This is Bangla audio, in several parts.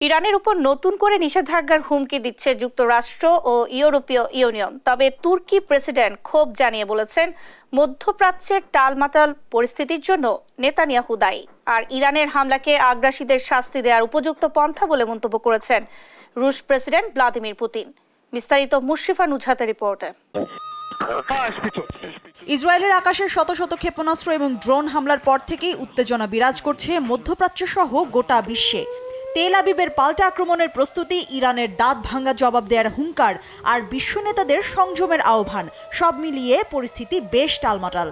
ইরানের উপর নতুন করে নিষেধাজ্ঞার হুমকি দিচ্ছে যুক্তরাষ্ট্র ও ইউরোপীয় ইউনিয়ন। তবে তুর্কি প্রেসিডেন্ট ক্ষোভ জানিয়ে বলেছেন, মধ্যপ্রাচ্যের টালমাটাল পরিস্থিতির জন্য নেতানিয়াহু দায়ী। আর ইরানের হামলাকে আগ্রাসীদের শাস্তি দেওয়ার উপযুক্ত পন্থা বলে মন্তব্য করেছেন রুশ প্রেসিডেন্ট ভ্লাদিমির পুতিন। বিস্তারিত মুশরিফা নুজহাতের রিপোর্টে। ইসরায়েলের আকাশে শত শত ক্ষেপণাস্ত্র এবং ড্রোন হামলার পর থেকেই উত্তেজনা বিরাজ করছে মধ্যপ্রাচ্য সহ গোটা বিশ্বে। তেল আবিবের পাল্টা আক্রমণের প্রস্তুতি, ইরানের দাঁত ভাঙা জবাব দেওয়ার হুঙ্কার আর বিশ্ব নেতাদের সংযমের আহ্বান, সব মিলিয়ে পরিস্থিতি বেশ টালমাটাল।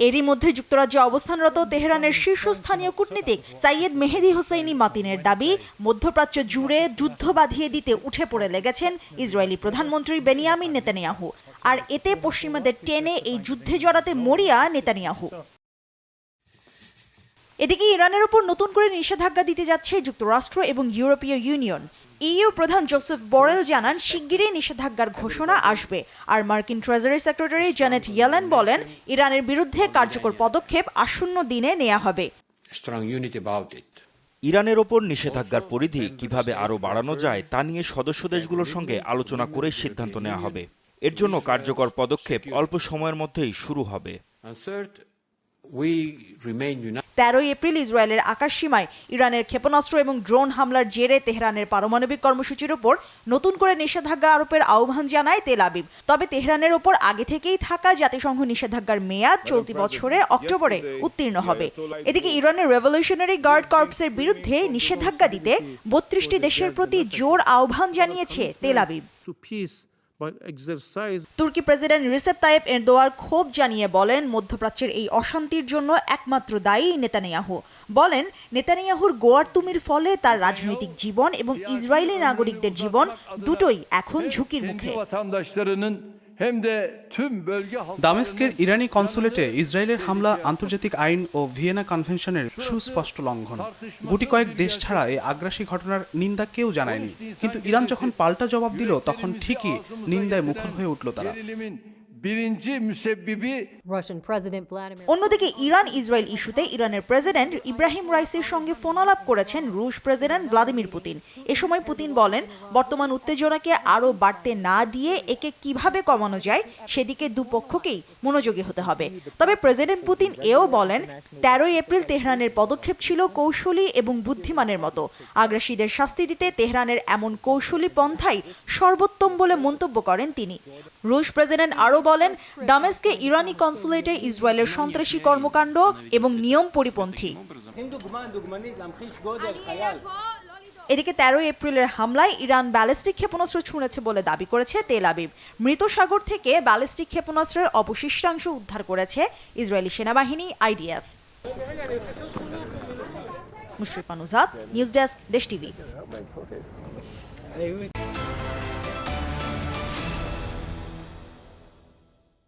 এরই মধ্যে যুক্তরাজ্যে অবস্থানরত তেহরানের শীর্ষস্থানীয় কূটনীতিক সাইয়েদ মেহেদি হোসেইনি মাতিনের দাবি, মধ্যপ্রাচ্য জুড়ে যুদ্ধ বাঁধিয়ে দিতে উঠে পড়ে লেগেছেন ইসরায়েলি প্রধানমন্ত্রী বেনিয়ামিন নেতানিয়াহু। আর এতে পশ্চিমাদের টেনে এই যুদ্ধে জড়াতে মরিয়া নেতানিয়াহু। এদিকে ইরানের উপর নতুন করে নিষেধাজ্ঞা দিতে যাচ্ছে যুক্তরাষ্ট্র এবং ইউরোপীয় ইউনিয়ন। ইইউ প্রধান জোসেফ বরেল জানান, শিগগিরই নিষেধাজ্ঞার ঘোষণা আসবে। আর মার্কিন ট্রেজারি সেক্রেটারি জেনেট ইয়েলেন বলেন, ইরানের বিরুদ্ধে কার্যকর পদক্ষেপ আসন্ন দিনে নেওয়া হবে। ইরানের ওপর নিষেধাজ্ঞার পরিধি কিভাবে আরও বাড়ানো যায় তা নিয়ে সদস্য দেশগুলোর সঙ্গে আলোচনা করে সিদ্ধান্ত নেওয়া হবে। এর জন্য কার্যকর পদক্ষেপ অল্প সময়ের মধ্যেই শুরু হবে। 13 এপ্রিল ইসরায়েলের আকাশসীমায় ইরানের ক্ষেপণাস্ত্র এবং ড্রোন হামলার জেরে তেহরানের পারমাণবিক কর্মসূচির উপর নতুন করে নিষেধাজ্ঞা আরোপের আহ্বান জানায় তেল আবিব। তবে তেহরানের ওপর আগে থেকেই থাকা জাতিসংঘ নিষেধাজ্ঞার মেয়াদ চলতি বছরের অক্টোবরে উত্তীর্ণ হবে। এদিকে ইরানের রেভলিউশনারি গার্ড কর্পসের বিরুদ্ধে নিষেধাজ্ঞা দিতে 32টি দেশের প্রতি জোর আহ্বান জানিয়েছে তেল আবিব। তুর্কি প্রেসিডেন্ট রিসেপ তাইয়েপ এরদোয়ান ক্ষোভ জানিয়ে বলেন, মধ্যপ্রাচ্যের এই অশান্তির জন্য একমাত্র দায়ী নেতানিয়াহু। বলেন, নেতানিয়াহুর গোয়ার্তুমির ফলে তার রাজনৈতিক জীবন এবং ইসরায়েলি নাগরিকদের জীবন দুটোই এখন ঝুঁকির মুখে। দামেস্কের ইরানি কনসুলেটে ইসরায়েলের হামলা আন্তর্জাতিক আইন ও ভিয়েনা কনভেনশনের সুস্পষ্ট লঙ্ঘন। গুটি কয়েক দেশ ছাড়া এই আগ্রাসী ঘটনার নিন্দা কেউ জানায়নি, কিন্তু ইরান যখন পাল্টা জবাব দিল তখন ঠিকই নিন্দায় মুখর হয়ে উঠল তারা। অন্যদিকে ইরান ইসরায়েল ইস্যুতে ইরানের প্রেসিডেন্ট ইব্রাহিম রাইসির সঙ্গে ফোনালাপ করেছেন রুশ প্রেসিডেন্ট ভ্লাদিমির পুতিন। এ সময় পুতিন বলেন, বর্তমান উত্তেজনাকে আরও বাড়তে না দিয়ে একে কিভাবে কমানো যায় সেদিকে দুপক্ষকেই মনোযোগী হতে হবে। তবে প্রেসিডেন্ট পুতিন এও বলেন, 13 এপ্রিল তেহরানের পদক্ষেপ ছিল কৌশলী এবং বুদ্ধিমানের মতো। আগ্রাসীদের শাস্তি দিতে তেহরানের এমন কৌশলী পন্থাই সর্বোত্তম বলে মন্তব্য করেন তিনি। রুশ প্রেসিডেন্ট আরও বলেন, দামেস্কে ইরানি কনসুলেটে ইসরায়েলের সন্ত্রাসী কর্মকাণ্ড এবং নিয়ম পরিপন্থী। এদিকে 13 এপ্রিলের হামলায় ইরান ব্যালিস্টিক ক্ষেপণাস্ত্র ছুঁড়েছে বলে দাবি করেছে তেল আবিব। মৃত সাগর থেকে ব্যালিস্টিক ক্ষেপণাস্ত্রের অবশিষ্টাংশ উদ্ধার করেছে ইসরায়েলি সেনাবাহিনী IDF। Mushrifa Nuzhat, news desk, দেশ টিভি।